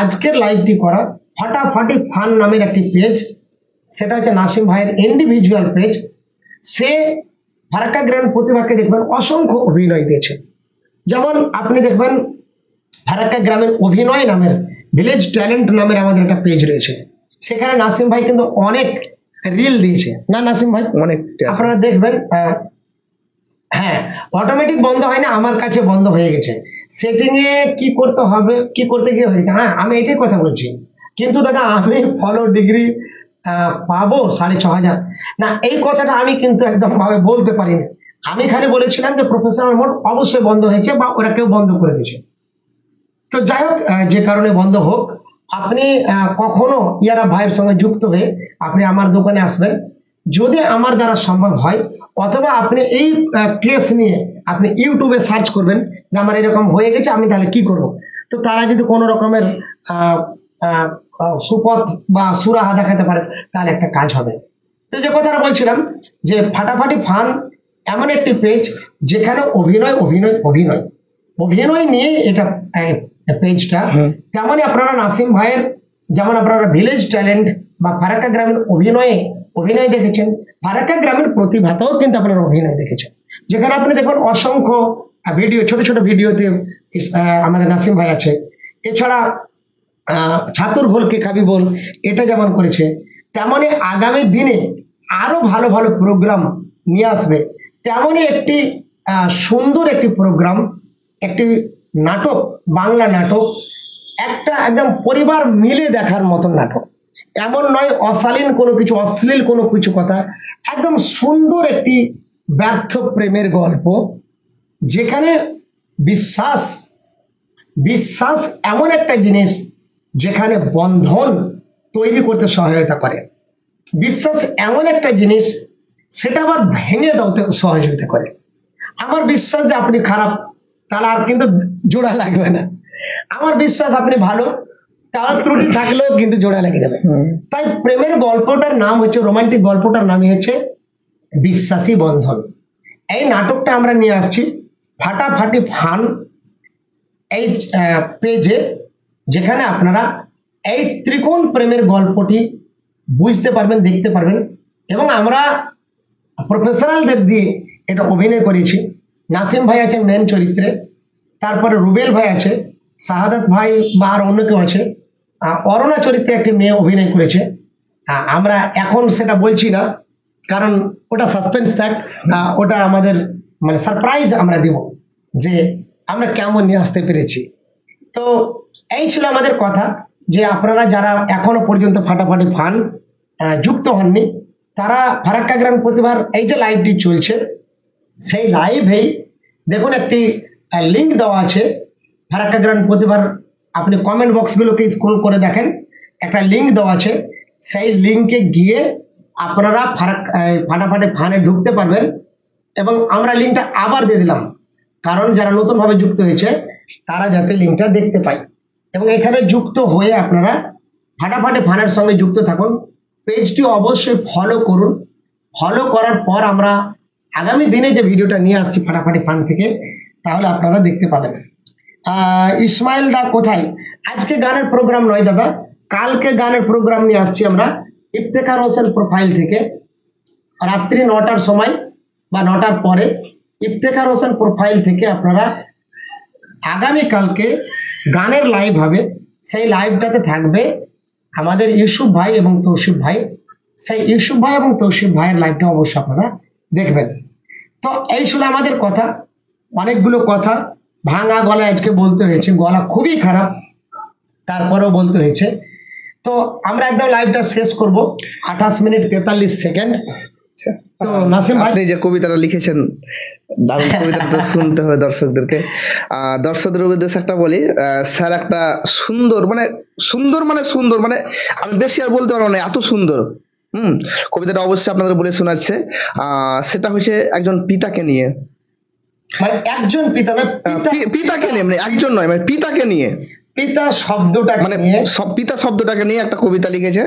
আজকের লাইভটি করা ফাটাফাটি ফান নামের একটি পেজ, সেটা হচ্ছে নাসিম ভাইয়ের ইন্ডিভিজুয়াল পেজ। সে ফারাক্কা গ্রাম প্রতিভাকে দেখবেন অসংখ্য অভিনয় দিয়েছে। যেমন আপনি দেখবেন ফারাক্কা গ্রামের অভিনয় নামের ভিলেজ ট্যালেন্ট নামের আমাদের একটা পেজ রয়েছে, সেখানে নাসিম ভাই কিন্তু অনেক রিল দিয়েছে না নাসিম ভাই? অনেক আপনারা দেখবেন। হ্যাঁ, অটোমেটিক বন্ধ হয় না, আমার কাছে বন্ধ হয়ে গেছে। সেটিং এ কি করতে হবে, কি করতে গিয়ে হয়েছে। হ্যাঁ, আমি এটাই কথা বলছি, কিন্তু দাদা আমি ফলো ডিগ্রি পাবো 6,500 না, এই কথাটা আমি কিন্তু একদম ভাবে বলতে পারিনি। আমি খালি বলেছিলাম যে প্রফেশনাল মোড অবশ্যই বন্ধ হয়েছে বা ওরা কেউ বন্ধ করে দিয়েছে। তো যাই হোক, যে কারণে বন্ধ হোক, আপনি কখনো ইয়ারা ভাইয়ের সঙ্গে যুক্ত হয়ে আপনি আমার দোকানে আসবেন যদি আমার দ্বারা সম্ভব হয়, অথবা আপনি এই কেস নিয়ে আপনি ইউটিউবে সার্চ করবেন যে আমার এরকম হয়ে গেছে আমি তাহলে কি করব। তো তারা যদি কোনো রকমের সুপথ বা সুরাহা দেখাতে পারে তাহলে একটা কাজ হবে। তো যে কথাটা বলছিলাম যে ফাটাফাটি ফান এমন একটি পেজ যেখানে অভিনয় অভিনয় অভিনয় অভিনয় নিয়ে এটা পেজটা। তেমনই আপনারা নাসিম ভাইয়ের যেমন আপনারা ভিলেজ ট্যালেন্ট বা ফারাক্কা গ্রামের অভিনয় দেখেছেন, ফারাক্কা গ্রামের প্রতিভাতেও কিন্তু আপনারা অভিনয় দেখেছেন, যেখানে আপনি দেখুন অসংখ্য ভিডিও, ছোট ছোট ভিডিওতে আমাদের নাসিম ভাই আছে। এছাড়া ছাতুর ঘোল কে খাবি বল, এটা যেমন করেছে, তেমনই আগামী দিনে আরো ভালো ভালো প্রোগ্রাম নিয়ে আসবে। তেমনই একটি সুন্দর একটি প্রোগ্রাম, একটি নাটক, বাংলা নাটক, একটা একদম পরিবার মিলে দেখার মতন নাটক। এমন নয় অশালীন কোনো কিছু, অশ্লীল কোনো কিছু কথা, একদম সুন্দর একটি ব্যর্থ প্রেমের গল্প, যেখানে বিশ্বাস বিশ্বাস এমন একটা জিনিস যেখানে বন্ধন তৈরি করতে সহায়তা করে। বিশ্বাস এমন একটা জিনিস সেটা আবার ভেঙে দাওতে সহযোগিতা করে। আমার বিশ্বাস যে আপনি খারাপ, তাহলে আর কিন্তু জোড়া লাগবে না। আমার বিশ্বাস আপনি ভালো, তাহলে ত্রুটি থাকলেও কিন্তু জোড়া লেগে যাবে। তাই প্রেমের গল্পটার নাম হচ্ছে, রোমান্টিক গল্পটার নামই হচ্ছে বিশ্বাসী বন্ধন। এই নাটকটা আমরা নিয়ে আসছি ফাটাফাটি ফান এই পেজে, যেখানে আপনারা এই ত্রিকোণ প্রেমের গল্পটি বুঝতে পারবেন, দেখতে পারবেন। এবং আমরা প্রফেশনালদের দিয়ে এটা অভিনয় করেছি। নাসিম ভাই আছেন মেন চরিত্রে, তারপরে রুবেল ভাই আছে, শাহাদাত ভাই বা আর অন্য কেউ আছে, অরুণা চরিত্রে একটি মেয়ে অভিনয় করেছে। আমরা এখন সেটা বলছি না, কারণ ওটা সাসপেন্স থাক, ওটা আমাদের মানে সারপ্রাইজ আমরা দিব যে আমরা কেমন নিয়ে আসতে পেরেছি। তো এই ছিল আমাদের কথা, যে আপনারা যারা এখনো পর্যন্ত ফাটাফাটি ফান যুক্ত হননি, তারা ফারাক্কা গ্রাম প্রতিভার এই যে লাইভটি চলছে, সেই লাইভেই দেখুন একটি লিঙ্ক দেওয়া আছে ফারাক্কা গ্রাম প্রতিভার। আপনি কমেন্ট বক্সগুলোকে স্ক্রল করে দেখেন, একটা লিঙ্ক দেওয়া আছে, সেই লিঙ্কে গিয়ে আপনারা ফাটাফাটি ফানে ঢুকতে পারবেন। এবং আমরা লিঙ্কটা আবার দিয়ে দিলাম, কারণ যারা নতুনভাবে যুক্ত হয়েছে তারা যাতে লিঙ্কটা দেখতে পায়। এবং এখানে যুক্ত হয়ে আপনারা ফাটাফাটি ফানের সঙ্গে যুক্ত থাকুন। পেজটি অবশ্যই ফলো করুন। ফলো করার পর আমরা আগামী দিনে যে ভিডিওটা নিয়ে আসছি ফাটাফাটি ফান থেকে, তাহলে আপনারা দেখতে পাবেন। ইসমাইল দা কোথায়? আজকে গানের প্রোগ্রাম নয় দাদা, কালকে গানের প্রোগ্রাম নিয়ে আসছি আমরা ইফতেখার হোসেন প্রোফাইল থেকে। রাত্রি 9টার সময় বা 9টার পরে ইফতেখার হোসেন প্রোফাইল থেকে আপনারা আগামীকালকে গানের লাইভ হবে। সেই লাইভটাতে থাকবে আমাদের ইউসুফ ভাই এবং তৌসিফ ভাই। সেই ইউসুফ ভাই এবং তৌসিফ ভাইয়ের লাইভটা অবশ্যই আপনারা দেখবেন। তো এই ছিল আমাদের কথা, অনেকগুলো কথা ভাঙা গলায় আজকে বলতে হয়েছে, গলা খুবই খারাপ, তারপরেও বলতে হয়েছে। তো আমরা একদম লাইভটা শেষ করব 28 মিনিট 43 সেকেন্ড। তো নাসিম ভাই, আপনি যে কবিতাটা লিখেছেন, দারুণ কবিতাটা তো শুনতে হবে দর্শকদেরকে। দর্শকদের উদ্দেশ্যে একটা বলি, স্যার একটা সুন্দর মানে আমি বেশি আর বলতে পারবো না, এত সুন্দর কবিতাটা অবশ্যই আপনাদের বলে শোনাচ্ছে। সেটা হচ্ছে একজন পিতাকে নিয়ে, মানে একজন পিতা না, পিতাকে নিয়ে, মানে একজন নয়, মানে পিতাকে নিয়ে, পিতা শব্দটা মানে পিতা শব্দটাকে নিয়ে একটা কবিতা লিখেছে।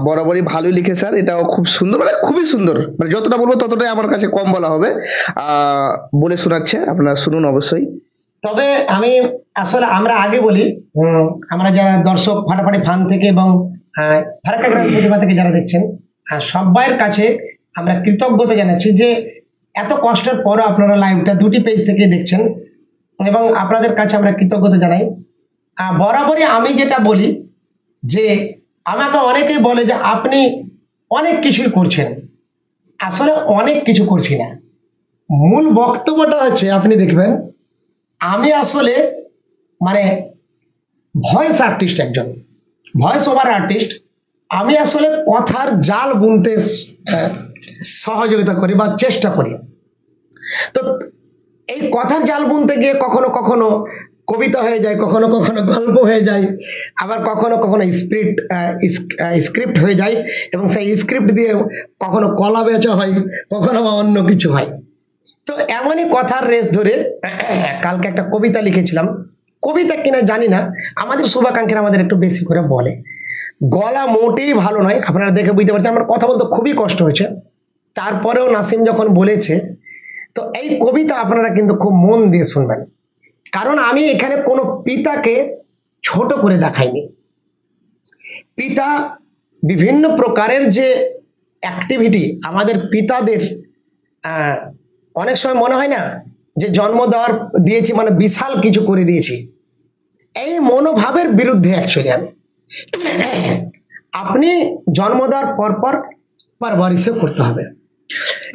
বরাবরই ভালোই লিখে স্যার, এটাও খুব সুন্দর, মানে খুবই সুন্দর, মানে যতটা বলবো ততটাই আমার কাছে কম বলা হবে। বলে শোনাচ্ছে, আপনারা শুনুন অবশ্যই। তবে আমি আসলে আমরা আগে বলি, আমরা যারা দর্শক ফাটাফাটি ফান থেকে এবং ফারাক্কা গ্রাম প্রতিভা থেকে যারা দেখছেন, সবাইয়ের কাছে আমরা কৃতজ্ঞতা জানাচ্ছি যে এত কষ্টের পরও আপনারা লাইভটা দুটি পেজ থেকে দেখছেন, এবং আপনাদের কাছে আমরা কৃতজ্ঞতা জানাই। বরাবরই আমি যেটা বলি যে আমাকে অনেকেই বলে যে আপনি অনেক কিছুই করছেন, আসলে অনেক কিছু করছি না। মূল বক্তব্যটা হচ্ছে, আপনি দেখবেন আমি আসলে মানে ভয়েস আর্টিস্ট, একজন ভয়েস ওভার আর্টিস্ট। আমি আসলে কথার জাল বুনতে সহযোগিতা করি বা চেষ্টা করি। তো এই কথার জাল বুনতে গিয়ে কখনো কখনো কবিতা হয়ে যায়, কখনো কখনো গল্প হয়ে যায়, আবার কখনো কখনো স্ক্রিপ্ট হয়ে যায়, এবং সেই স্ক্রিপ্ট দিয়ে কখনো কলা বেচা হয়, কখনো বা অন্য কিছু হয়। তো এমনই কথার রেস ধরে কালকে একটা কবিতা লিখেছিলাম। কবিতা কিনা জানি না, আমাদের শুভাকাঙ্ক্ষীরা আমাদের একটু বেশি করে বলে। গলা মোটেই ভালো নয়, আপনারা দেখে বুঝতে পারছেন আমার কথা বলতে খুবই কষ্ট হয়েছে। তারপরেও নাসিম যখন বলেছে, তো এই কবিতা আপনারা কিন্তু খুব মন দিয়ে শুনবেন, কারণ আমি এখানে কোনো পিতাকে ছোট করে দেখাইনি। পিতা বিভিন্ন প্রকারের যে অ্যাক্টিভিটি আমাদের পিতাদের, অনেক সময় মনে হয় না যে জন্ম দেওয়ার দিয়েছি মানে বিশাল কিছু করে দিয়েছি, এই মনোভাবের বিরুদ্ধে অ্যাকচুয়ালি আমি। আপনি জন্ম দেওয়ার পরপর পারবারিশও করতে হবে।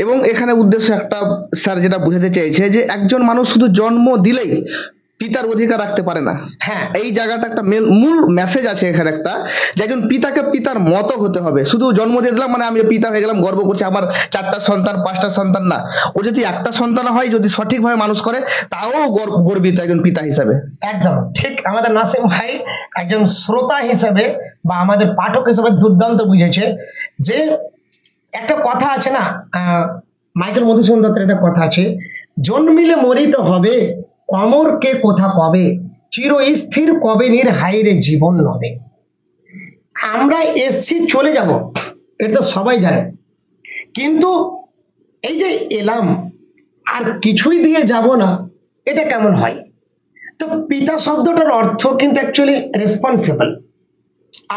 এবং এখানে উদ্দেশ্য একটা স্যার যেটা বুঝাতে চাইছে যে একজন মানুষ শুধু জন্ম দিলেই পিতার অধিকার রাখতে পারে না। হ্যাঁ, এই জায়গাটা একটা মূল মেসেজ আছে এখানে একটা, যে একজন পিতাকে পিতার মতো হতে হবে। শুধু জন্ম দিয়ে দিলাম মানে আমি পিতা হয়ে গেলাম, গর্ব করছি আমার 4টা সন্তান 5টা সন্তান, না। ও যদি একটা সন্তান হয়, যদি সঠিকভাবে মানুষ করে, তাও গর্বিত একজন পিতা হিসাবে। একদম ঠিক। আমাদের নাসিম ভাই একজন শ্রোতা হিসেবে বা আমাদের পাঠক হিসেবে দুর্দান্ত বুঝেছে যে একটা কথা আছে না, মাইকেল মধুসূদন দত্তের একটা কথা আছে, জন্মিলে মরিতে হবে, অমর কে কোথা কবে, চিরস্থির কবে নির হাইরে জীবন নদে। আমরা এসছি, চলে যাব, এটা তো সবাই জানে, কিন্তু এই যে এলাম আর কিছুই দিয়ে যাব না, এটা কেমন হয়? তো পিতা শব্দটার অর্থ কিন্তু অ্যাকচুয়ালি রেসপন্সিবল।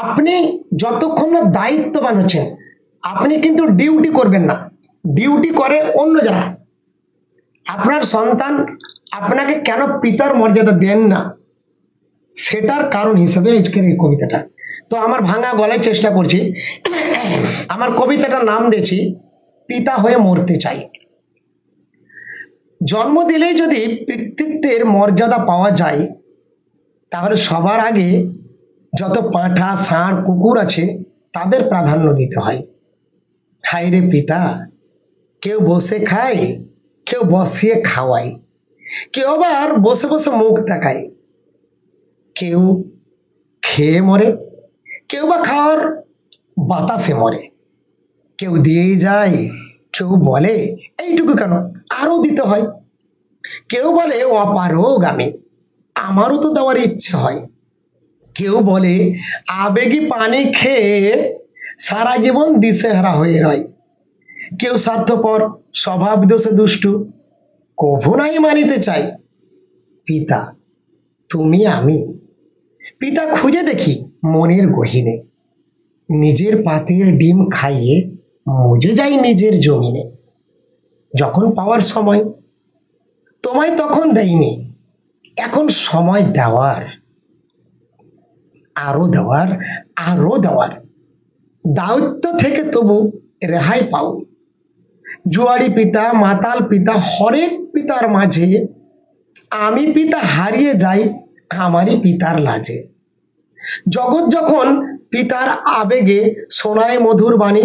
আপনি যতক্ষণ না দায়িত্ববান হচ্ছেন, আপনি কিন্তু ডিউটি করবেন না, ডিউটি করে অন্য যারা। আপনার সন্তান আপনাকে কেন পিতার মর্যাদা দেন না, সেটার কারণ হিসেবে আজকের এই কবিতাটা। তো আমার ভাঙা গলায় চেষ্টা করছি, আমার কবিতাটার নাম দিয়েছি পিতা হয়ে মরতে চাই। জন্ম দিলেই যদি পিতৃত্বের মর্যাদা পাওয়া যায়, তাহলে সবার আগে যত পাঁঠা ষাঁড় কুকুর আছে তাদের প্রাধান্য দিতে হয়। খায় রে পিতা, কেউ বসে খায়, কেউ বসিয়ে খাওয়ায়, কেউ আবার বসে বসে মুখ তাকায়, কেউ খেয়ে মরে, কেউ বা খাওয়ার বাতাসে মরে, কেউ দিয়েই যায়, কেউ বলে এইটুকু কেন, আরো দিতে হয়, কেউ বলে অপারগামী, আমারও তো দেওয়ার ইচ্ছে হয়, কেউ বলে আবেগী পানি খেয়ে সারা জীবন দিশেহারা হয়ে রয়, কেউ স্বার্থপর স্বভাব দোষে দুষ্টু, কভু নাই মানিতে চাই পিতা তুমি আমি। পিতা খুঁজে দেখি মনের গহীনে, নিজের পাতের ডিম খাইয়ে মজে যাই নিজের জমিনে। যখন পাওয়ার সময় তোমায় তখন দেয়নি, এখন সময় দেওয়ার, আরো দেওয়ার, আরো দেওয়ার। দায়িত্ব থেকে তবু রেহাই পাও। জুয়ারি পিতা, মাতাল পিতা, হরেক পিতার মাঝে আমি পিতা হারিয়ে যাই আমারই পিতার লাজে। জগৎ যখন পিতার আবেগে শোনায় মধুর বাণী,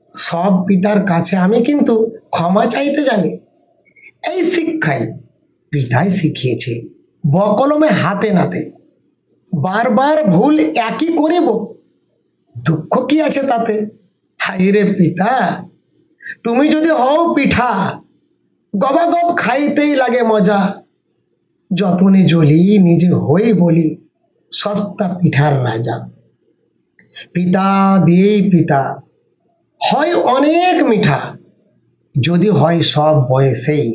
সব পিতার কাছে আমি কিন্তু ক্ষমা চাইতে জানি। এই শিক্ষায় পিতাই শিখিয়েছে বকলমে হাতে নাতে, বারবার ভুল একই করিব, দুঃখ কি আছে তাতে। হাইরে পিতা, তুমি যদি হও পিঠা, গবাগব খাইতেই লাগে মজা, যতনে জ্বলি নিজে হই বলি সস্তা পিঠার রাজা। পিতা দিয়েই পিতা হয় অনেক মিঠা, যদি হয় সব বয়সেই,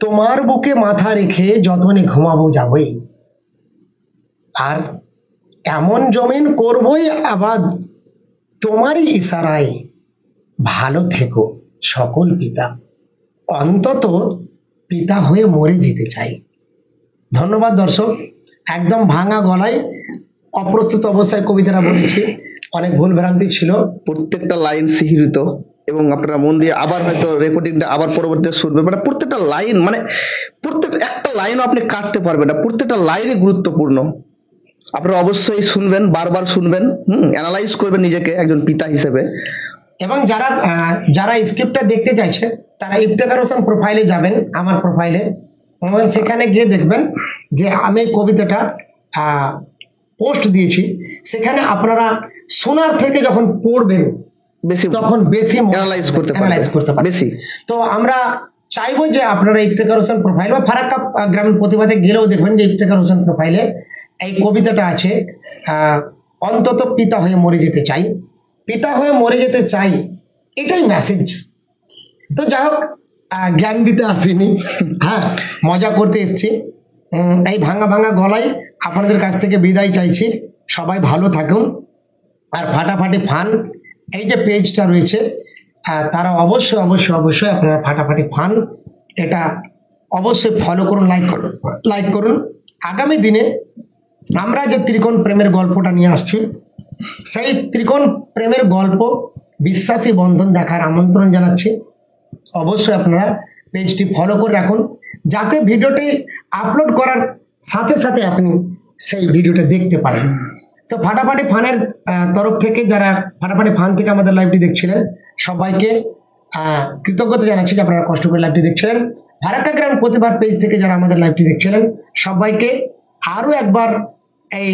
তোমার বুকে মাথা রেখে যতনে ঘুমাবো যাবই। আর এমন জমিন করবই আবাদ, তোমারই ইশারায়, ভালো থেকো সকল পিতা, অন্তত পিতা হয়ে মরে যেতে চাই। ধন্যবাদ দর্শক, একদম ভাঙা গলায় অপ্রস্তুত অবস্থায় কবিতাটা বলেছি, অনেক ভুল ভ্রান্তি ছিল, প্রত্যেকটা লাইন সিহিরিত, এবং আপনারা মন দিয়ে আবার হয়তো রেকর্ডিংটা আবার পরবর্তীতে শুনবেন। মানে প্রত্যেকটা লাইন, মানে প্রত্যেক একটা লাইনও আপনি কাটতে পারবেন না, প্রত্যেকটা লাইনই গুরুত্বপূর্ণ। আপনারা অবশ্যই শুনবেন, বারবার শুনবেন, অ্যানালাইজ করবেন নিজেকে একজন পিতা হিসেবে। এবং যারা যারা স্ক্রিপ্টটা দেখতে চাইছে তারা ইফতেখার হোসেন প্রোফাইলে যাবেন, আমার প্রোফাইলে, এবং সেখানে গিয়ে দেখবেন যে আমি কবিতাটা পোস্ট দিয়েছি। সেখানে আপনারা শোনার থেকে যখন পড়বেন বেশি তখন বেশি অ্যানালাইজ করতে পারবেন বেশি। তো আমরা চাইবো যে আপনারা ইফতেখার হোসেন প্রোফাইল বা ফারাক্কা গ্রামীণ প্রতিবাদে গেলেও দেখবেন যে ইফতেখার হোসেন প্রোফাইলে এই কবিতাটা আছে। অন্তত পিতা হয়ে মরে যেতে চাই, পিতা হয়ে মরে যেতে চাই, এটাই মেসেজ। তো যাই হোক, জ্ঞান দিতে আসিনি, হ্যাঁ মজা করতে এসেছি। এই ভাঙা ভাঙা গলায় আপনাদের কাছ থেকে বিদায় চাইছি। সবাই ভালো থাকুন। আর ফাটাফাটি ফান এই যে পেজটা রয়েছে, তারা অবশ্যই অবশ্যই অবশ্যই আপনারা ফাটাফাটি ফান এটা অবশ্যই ফলো করুন, লাইক করুন। আগামী দিনে আমরা যে ত্রিকোণ প্রেমের গল্পটা নিয়ে আসছি, সেই ত্রিকোণ প্রেমের গল্প বিশ্বাসী বন্ধন দেখার আমন্ত্রণ জানাচ্ছি। অবশ্যই আপনারা পেজটি ফলো করে রাখুন, যাতে ভিডিওটি আপলোড করার সাথে সাথে আপনি সেই ভিডিওটা দেখতে পারেন। তো ফাটাফাটি ফানের তরফ থেকে যারা ফাটাফাটি ফান থেকে আমাদের লাইভটি দেখছিলেন, সবাইকে কৃতজ্ঞতা জানাচ্ছি যে আপনারা কষ্ট করে লাইভটি দেখছিলেন। ফারাক্কা গ্রাম প্রতিভার পেজ থেকে যারা আমাদের লাইভটি দেখছিলেন, সবাইকে আরো একবার এই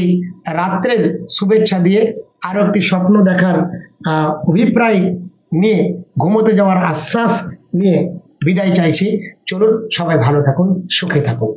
রাত্রের শুভেচ্ছা দিয়ে আরো একটি স্বপ্ন দেখার অভিপ্রায় নিয়ে ঘুমোতে যাওয়ার আশ্বাস নিয়ে বিদায় চাইছি। চলুন সবাই ভালো থাকুন, সুখে থাকুন।